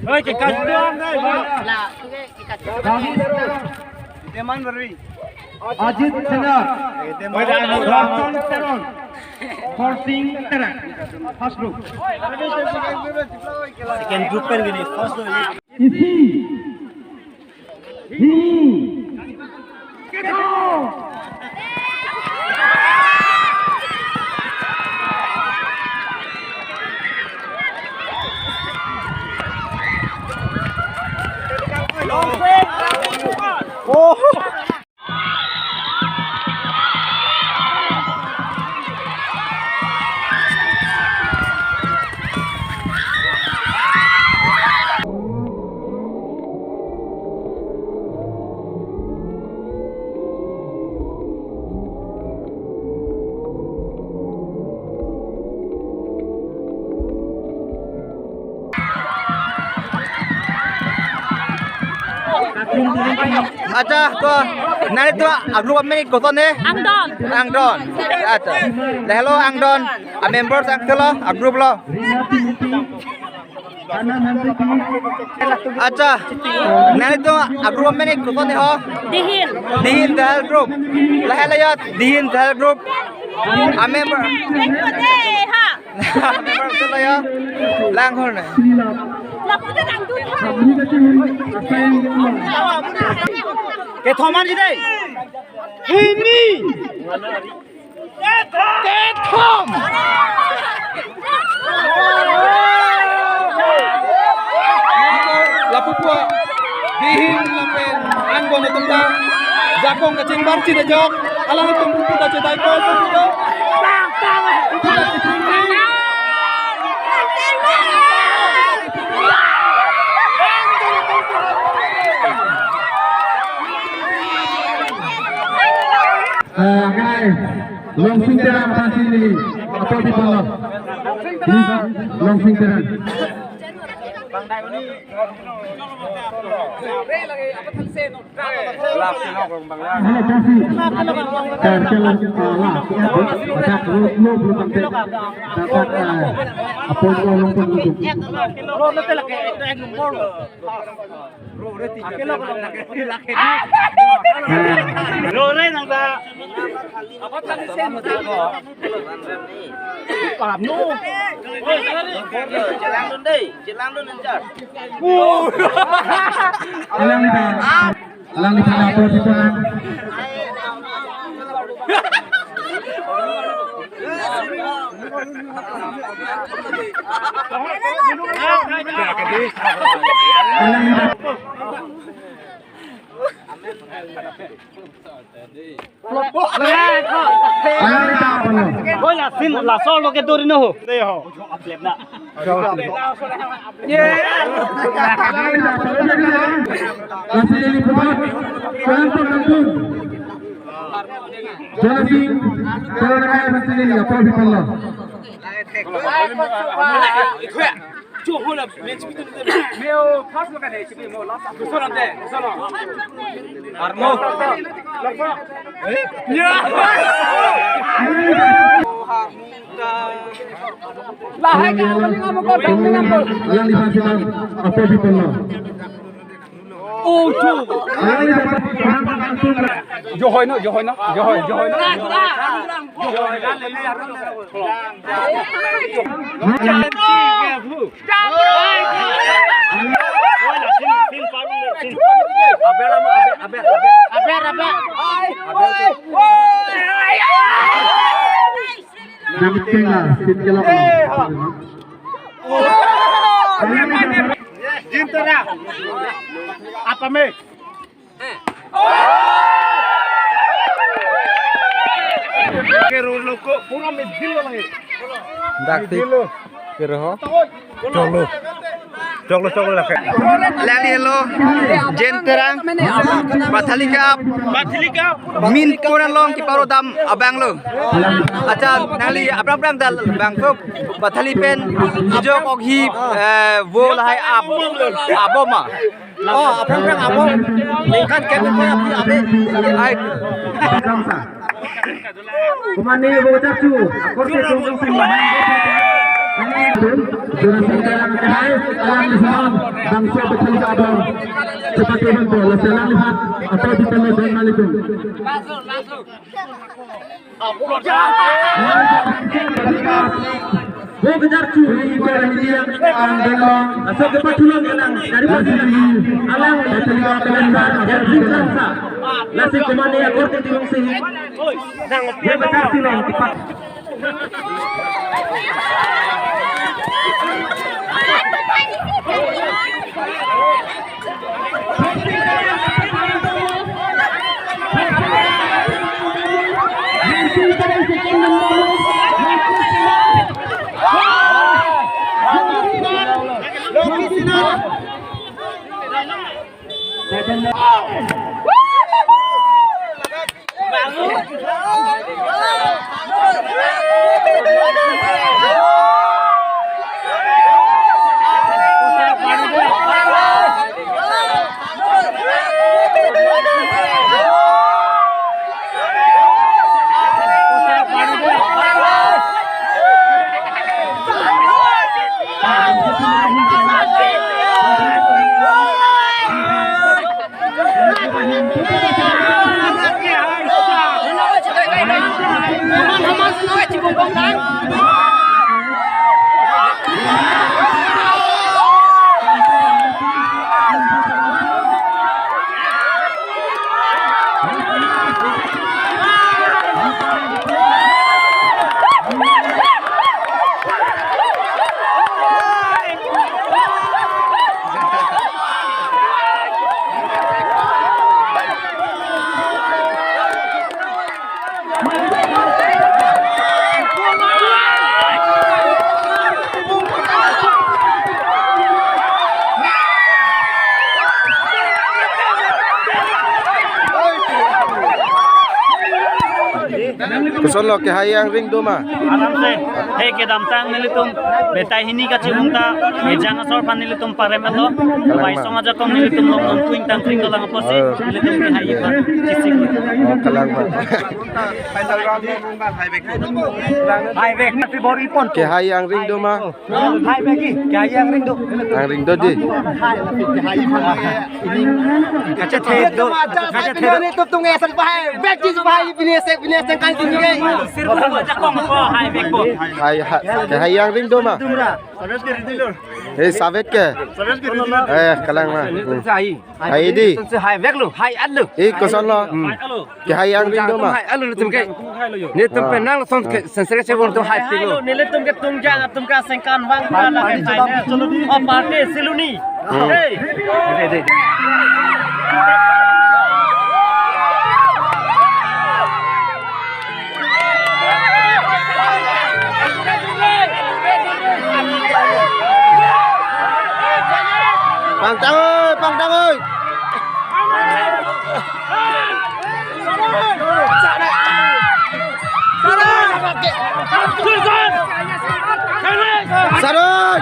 Oi, kikat doang deh. Lah, kikat. Teman beri. Ajit Chandra, Ratan Teron, Forcing Terak, first group. Second group per gini, first group. Isi, get out. Oh. Acha to nari to agrup ame koton he Angdon acha hello Angdon a members angtelo agrup lo acha nari to agrup ame koton he ho dihin dal group lahalayat dihin dal group a member member angtelo ya lang hor ne Cái thoman gì đây? Hini. Cái thom. Lapupua dihin lapen anggon tentang jakong kacing barci na jok alang itong puputa cetai ko puputa Langsung terang pasir ini apa di bawah? Langsung terang. Halo kasih. Terkelan lah. Ada lo belum sampai dapat apa yang lompong itu. Lo nanti lagi itu yang nomor. Lo re nang ta. Apa tadi sen mo paham nu. Jelang dun enjar. Alang di sana apa di sana? Ôi là xin là so lo cái tôi đi nữa. Đây hả? Đẹp nè. Chuột hôn là miếng chip itu meo pas lo kan deh chip meo last aku sono deh sono Armo ya lah hai kau paling ngomong kau dong dengan kau yang dipasang apa di bawah oh chu Johoi no Johoi no Jintera apa me Kero loko pura me dilo lahi dakti kero ho Choklo lah kayak. Lali hello jenterang bathalika min koran long ki paro dam abang lo acha nali apram dal bang ko bathali pen jok oghi wo lahai aboma oh apram abo lingkan ken ko abe ai Kumani bocah cu, akor ke tunggu sini. Dengan sekarang kehai alam Islam bangsa berkali abang cepat bantu lasalang lihat atau ditolong dengan malikum. Wo kejar curi orang ini yang belong asal cepat tulung yang dari pasir alam berkali abang dan bisa nasi kemana ya korte tulung sih dia besar tulung cepat. Kuson lo ke hayang ring doma. आराम से हे के दामतांग निलितुम बेटा हिनी का चिमुंता हे जांगा सर पान निलितुम पारे में लो वाई समाज कम निलितुम लो नम कुइन तंत्रिंग को लंग पोसे निलितुम के हाई पर किसी को Kalang ma. Hai bek nanti baru ipon. Ke hayang ring doma. Hai beki, kayak yang ring tuh. Ang ring do di. Kaca tedo, kaca tedo itu tuh ngesan pakai. Bek di pakai binis kan tinggi. Sirbu aja kong ko hai bek bo. Ke hayang ring doma. Hey savet ke. Kalang ma. Hai di. Hai bek lu, hai ad lu. Kuson lo. Ke hayang ring doma. Hai ad lu tuh kayak. Ni tuh penang son sensor sebelum tuh hai bek lu. निलितुम के तुम जांगा तुम का संकान वांग वाला के फाइनल और पार्टी सिलुनी हे दे Pang tang ơi. Sarut.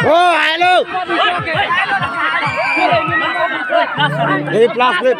Oh, hello. Hey, plus play.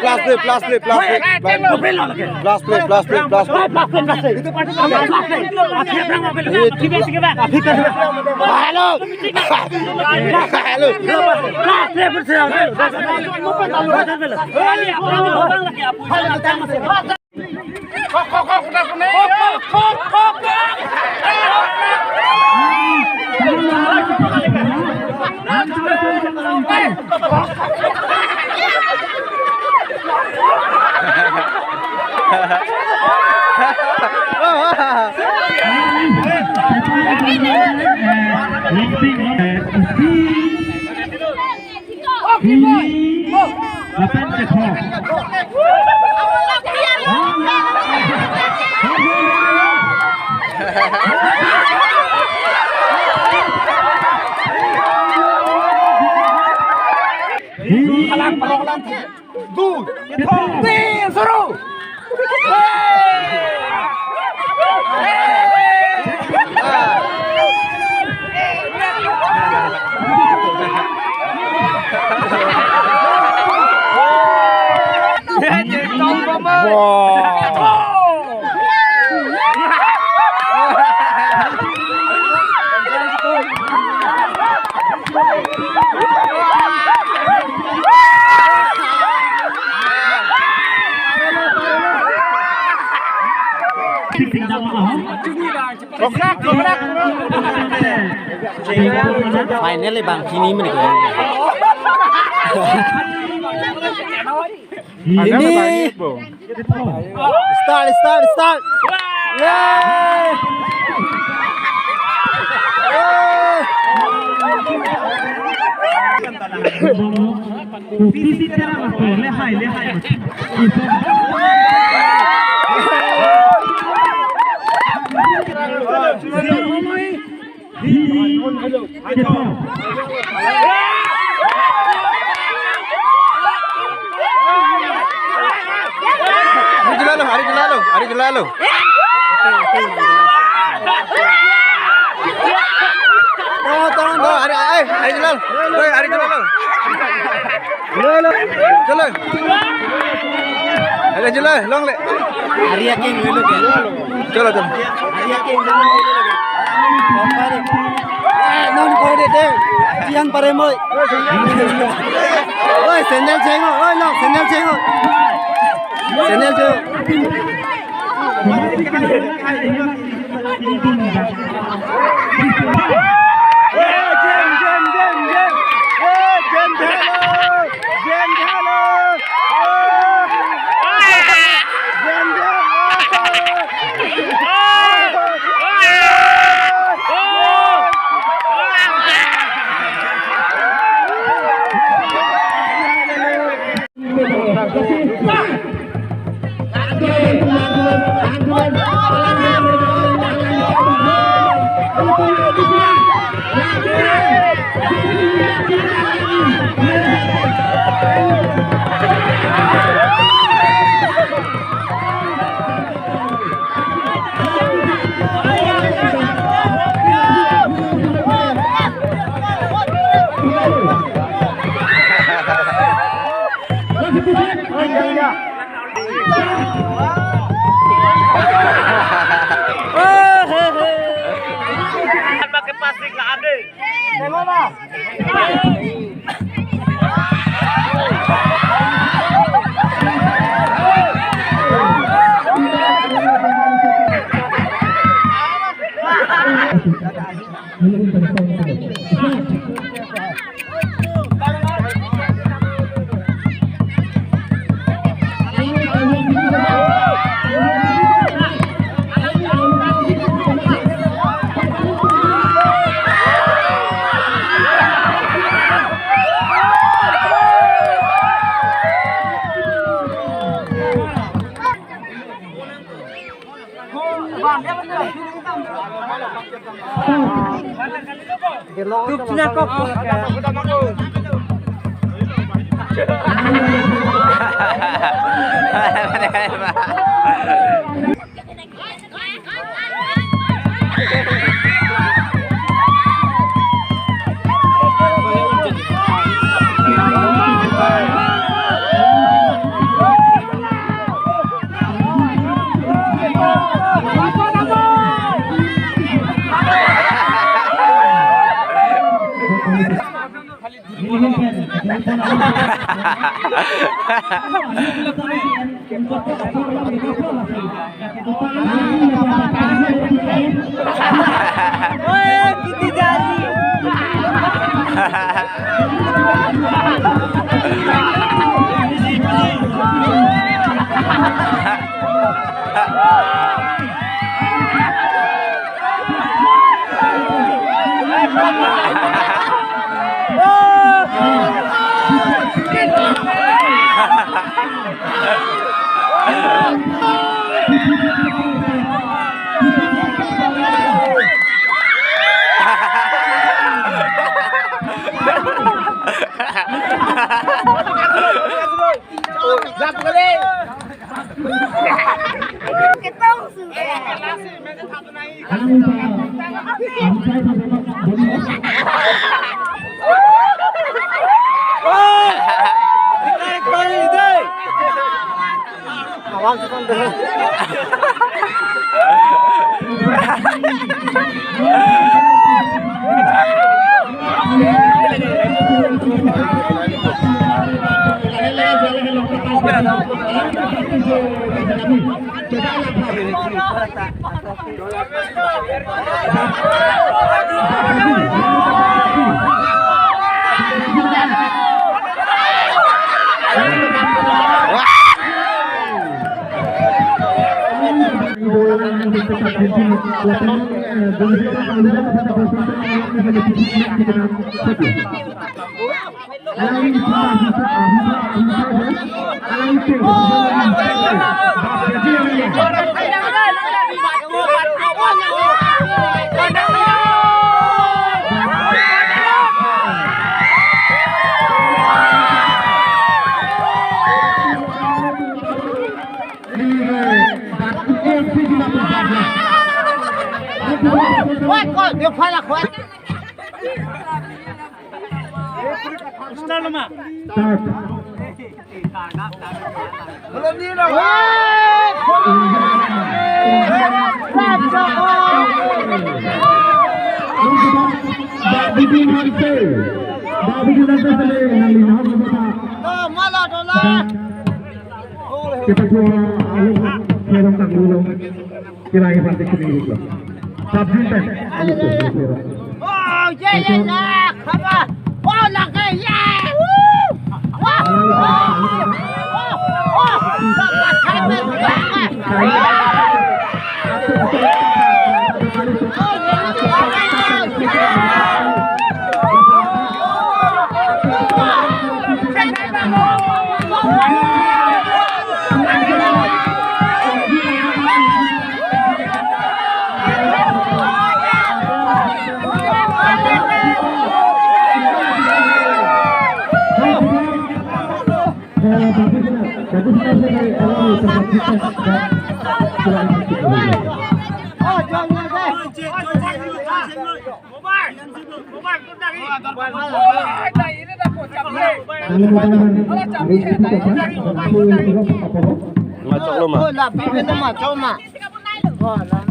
Finally bang sini mana kau? Ini start. Yeay! Hari Jelalo. Tolong, hari Jelalo. Hari Jelalo. Hari Jelalo, long le. Hari yakin dulu kan? Chalo. Hari yakin dulu. Non kau deh. Tiang pare moi. Oi, sendal cengok. Oi, long sendal cengok. Sendal cengok. Pakai plastik lah ada. Tupnya kok. Dia pala kuat. Belum dia dah. Malah dolar. Kita jual serong tak dulu. Kira-kira partai sendiri lah. Subject. Oh, yeah. Come on. Oh, lagi. Yeah. Macok lo mah. Oh, lah, bibi nama cuma. Oh, lah.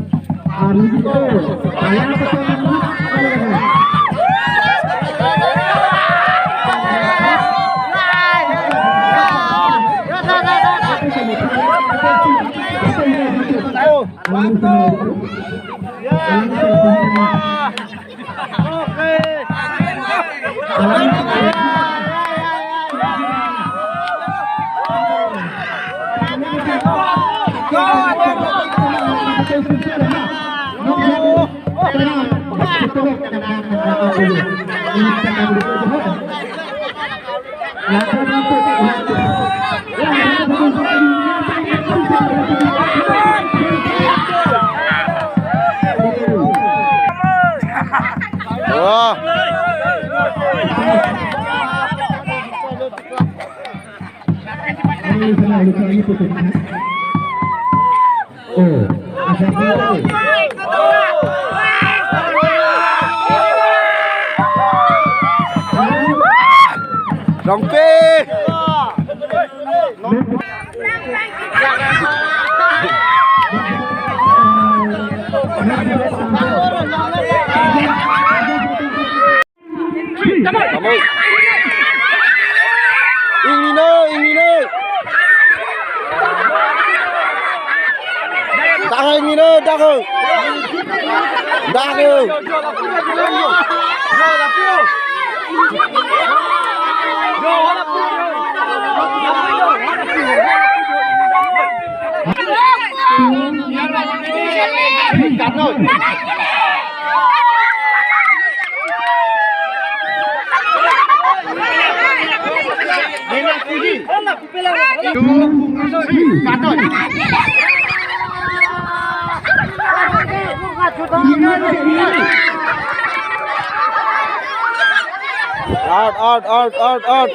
Rompi. Ini. Tangan ini dah. Out.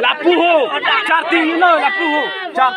Lapu ho, carti ini lapu ho, car.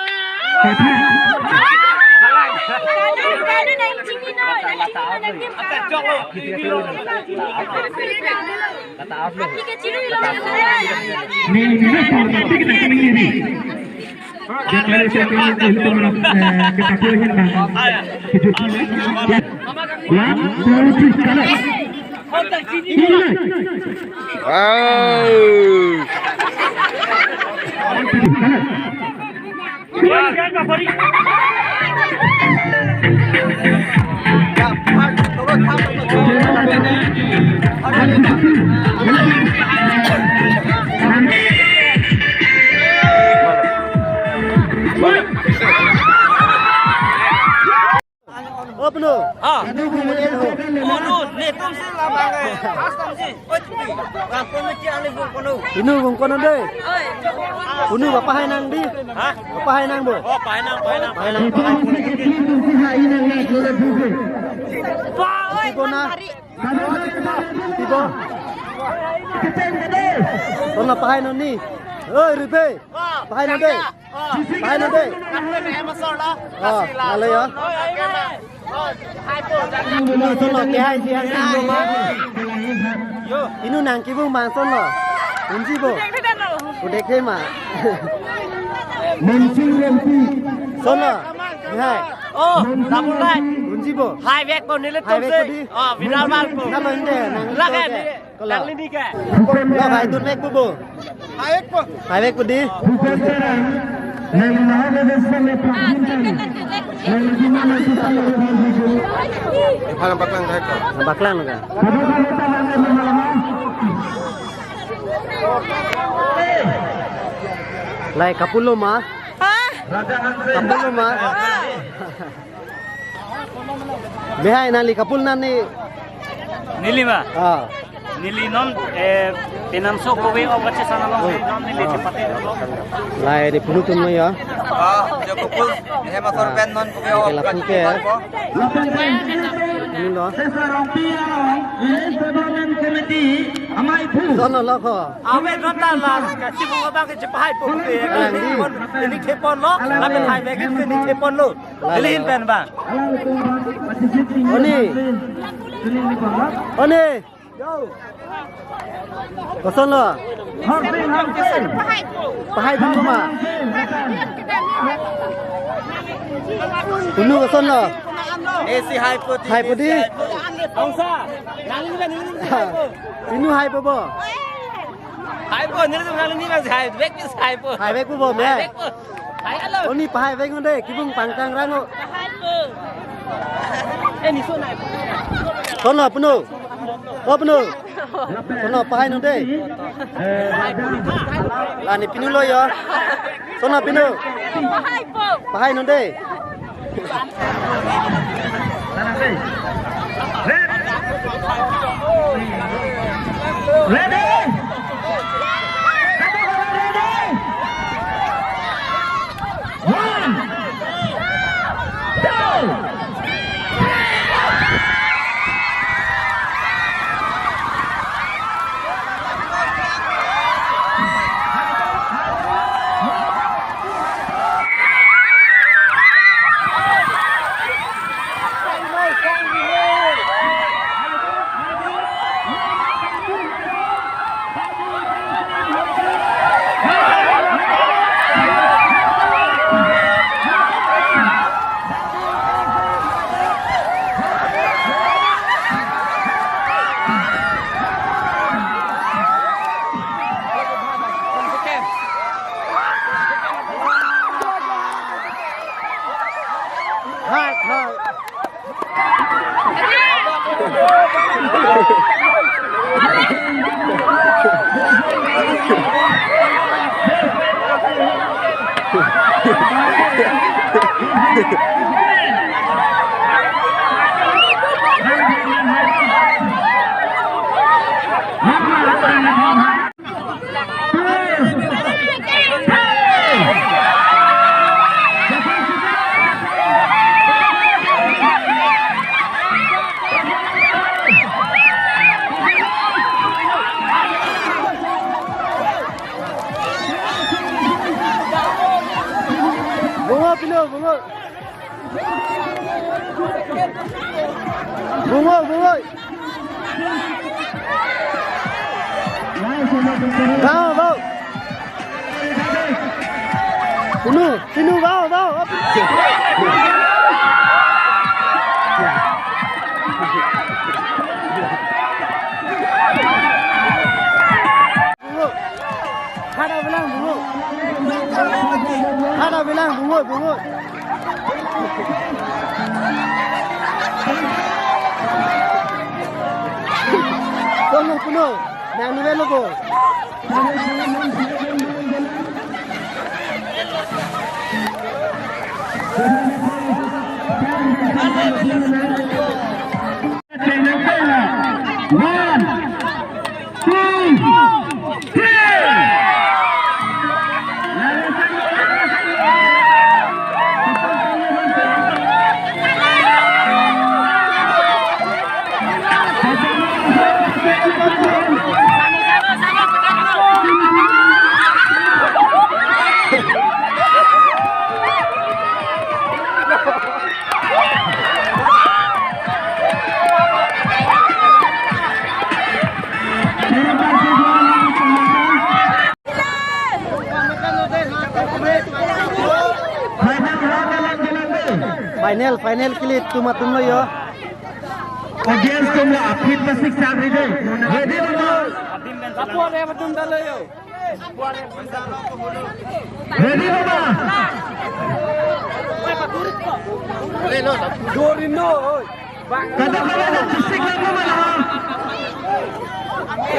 Inu bung kono deh. Unu bapak hai nang di. Bapak hai nang bu. Oh, painang. Tibo na. Tibo. Kono pakai noni. Oi ribe. Pakai noni. Pakai noni. Oh, ale ya. Inu sono ke hai siang tibo ma. Inu nang kibung mang sono. Unji bo. Udah ke ma. Sono. Hai. Oh, sabulai. Unji bo. Hai vek ko nile Hai vek ko di. Oh, viral mal ko. Nalo inde nang. Lagi ni. Nang lini ke. Lo hai tun mek bu. Hai vek ko di. Baklang ka. Lai kapulo ma. Kapulo ma. Behai nali kapul nani. Nili ma. Ah. Nili non pinamso ko we o bache sana long non nili chepati lo. Lai di punutun mo ya. Jo kupul hemasor ben non ko yo. Kela puke ya. Ini lo. Sono lo ko. Ame rota la chi ko ba ke chepai po pe. Nili chepon lo. La pe hai vek nili chepon lo. Nili hin pen ba. Oni. Oni. Koson lo. Pahai dulu ma. Tunu koson lo. Esi hai put. Hai pudi. Angsa. Nali ni nili. Tinu hai bobo. Hai po nili nali ni ba hai vek ni hai po. Hai vek bobo me. Hai alo. Oni pahai vek ngonde kibung pangkang rango. Ni so nai. Son lo punu. Oh punu. Sono pahai nonde. Lah ni pinu lo ya. Sono pinu. Pahai nonde. Ready? Bungo, Pino, bungo. Bungo, bungo. Vào, vào. Pino, vào, vào. Bungo. Hada bilang bungo. Hada bilang bungo, bungo. Tunggu penuh, yang nilai logo. Final kili tumatum lo yo. Audience tumla apit pasik sabri de. Ready mama. Aku ada yang betul dalo yo. Ready mama. Dorin no. Kata-kata nak kisik lagi mana?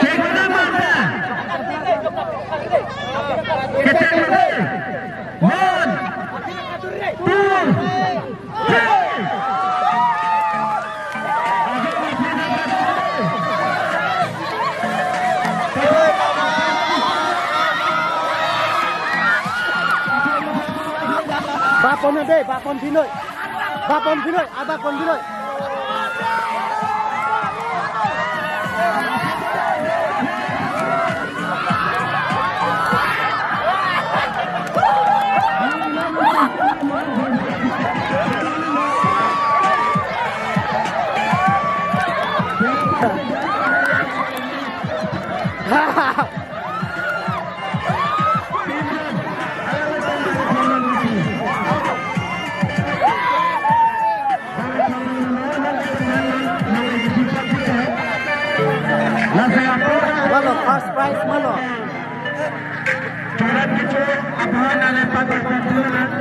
Cek nama anda. Kecil mana? One, two, three. Bapon deh, bapon Pinoy. Bapon Pinoy, abapon Pinoy. Malo, first prize malo. Coret kecil, abang alih patah patah.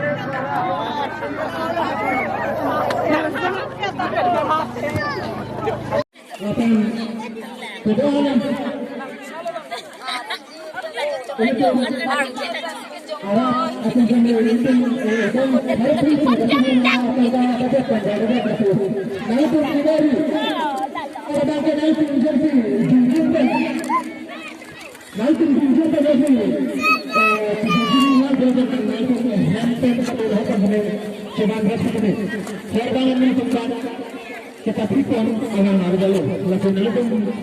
Kita berikan orang harga lo, lakukan itu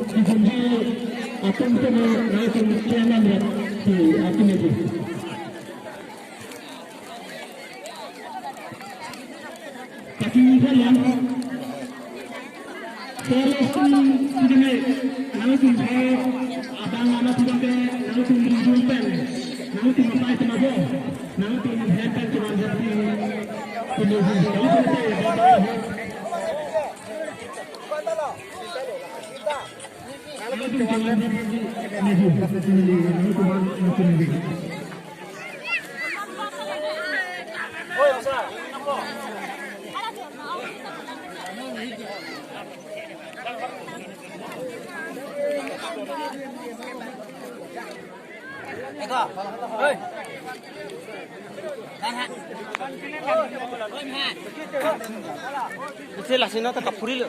dijanji akan kena naik kemiskinan ya di akan itu. Tapi saya Selesai ini langsung saya abang-abang tidak langsung dijumpai, langsung sampai tenaga, langsung hentak cuma jadi Itulah sini tak kapuri lo.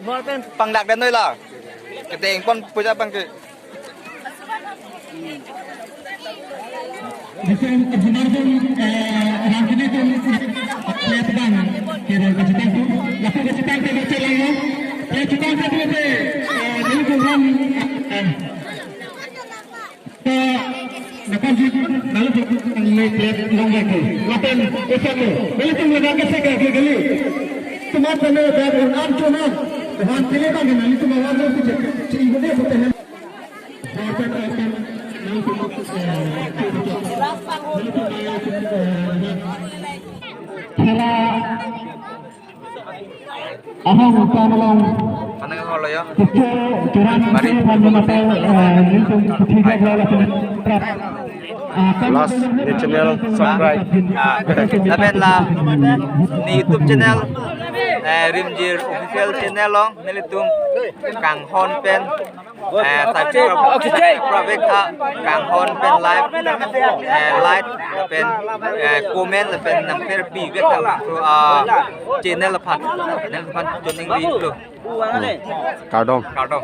Norben pangdak dan lah. Kita yang pun punya bang ke. Kita klub nombor 2 Lapan Osama Belitung lagi sekali kali Teman teman dari enam cuma Tuhan pilih kami nanti cuma warga punya Ibu dia punya Bahkan akan Kela Ahang Kamalong Pandangan holo yo. Mari Last di channel subscribe. Laben lah ni YouTube channel Rimjir official channel long nilitung Kang Hon Pen subscribe project Kang Hon Pen live like pen comment pen nang therapy với cả channel là phật channel phật cho nên đi được Cao Đông. cao đâu